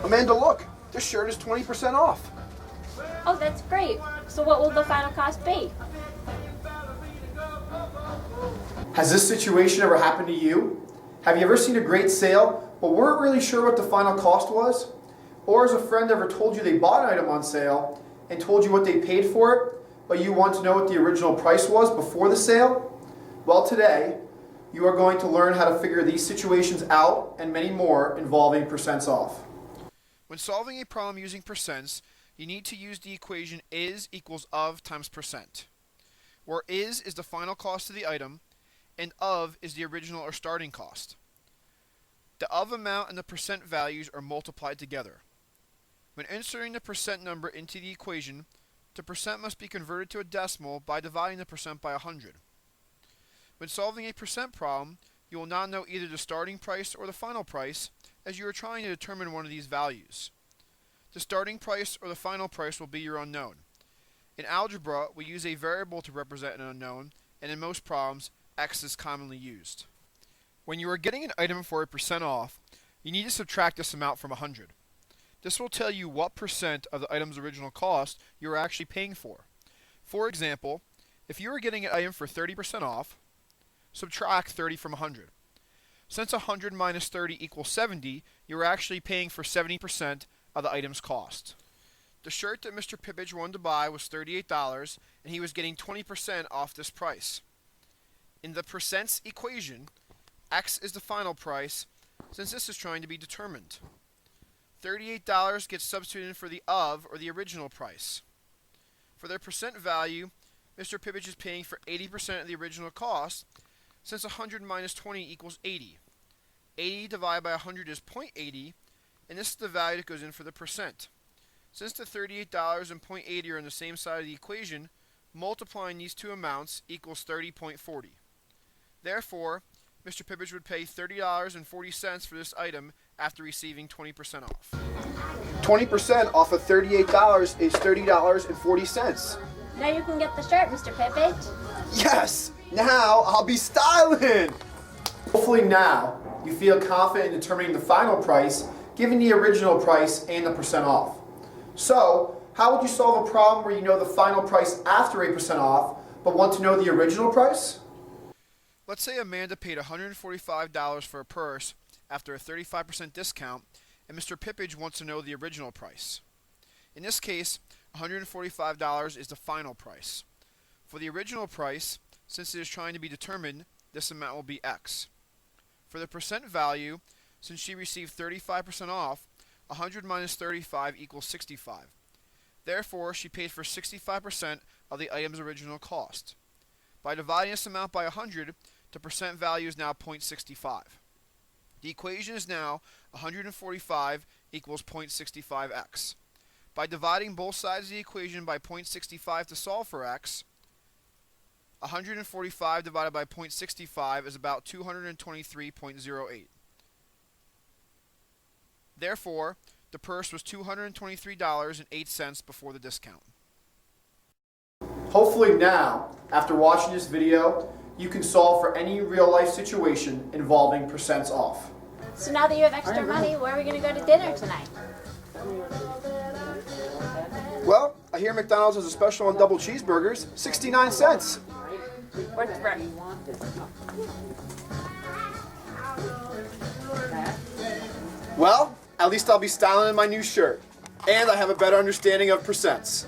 Amanda, look, this shirt is 20% off. Oh, that's great. So what will the final cost be? Has this situation ever happened to you? Have you ever seen a great sale, but weren't really sure what the final cost was? Or has a friend ever told you they bought an item on sale and told you what they paid for it, but you want to know what the original price was before the sale? Well, today, you are going to learn how to figure these situations out and many more involving percents off. When solving a problem using percents, you need to use the equation is equals of times percent, where is the final cost of the item, and of is the original or starting cost. The of amount and the percent values are multiplied together. When inserting the percent number into the equation, the percent must be converted to a decimal by dividing the percent by 100. When solving a percent problem, you will not know either the starting price or the final price, as you are trying to determine one of these values. The starting price or the final price will be your unknown. In algebra, we use a variable to represent an unknown, and in most problems, x is commonly used. When you are getting an item for a percent off, you need to subtract this amount from 100. This will tell you what percent of the item's original cost you are actually paying for. For example, if you are getting an item for 30% off, subtract 30 from 100. Since 100 minus 30 equals 70, you are actually paying for 70% of the item's cost. The shirt that Mr. Pippage wanted to buy was $38, and he was getting 20% off this price. In the percents equation, x is the final price, since this is trying to be determined. $38 gets substituted for the of, or the original price. For their percent value, Mr. Pippage is paying for 80% of the original cost, since 100 minus 20 equals 80. 80 divided by 100 is 0.80, and this is the value that goes in for the percent. Since the $38 and 0.80 are on the same side of the equation, multiplying these two amounts equals 30.40. Therefore, Mr. Pippage would pay $30.40 for this item after receiving 20% off. 20% off of $38 is $30.40. Now you can get the shirt, Mr. Pippage. Yes! Now I'll be styling! Hopefully now you feel confident in determining the final price, given the original price and the percent off. So, how would you solve a problem where you know the final price after 8% off, but want to know the original price? Let's say Amanda paid $145 for a purse after a 35% discount, and Mr. Pippage wants to know the original price. In this case, $145 is the final price. For the original price, since it is trying to be determined, this amount will be x. For the percent value, since she received 35% off, 100 minus 35 equals 65. Therefore, she paid for 65% of the item's original cost. By dividing this amount by 100, the percent value is now 0.65. The equation is now 145 equals 0.65x. By dividing both sides of the equation by 0.65 to solve for x, 145 divided by 0.65 is about 223.08. Therefore, the purse was $223.08 before the discount. Hopefully now, after watching this video, you can solve for any real-life situation involving percents off. So now that you have extra money, where are we going to go to dinner tonight? Well, I hear McDonald's has a special on double cheeseburgers, 69 cents. What's the break? Well, at least I'll be styling in my new shirt. And I have a better understanding of percents.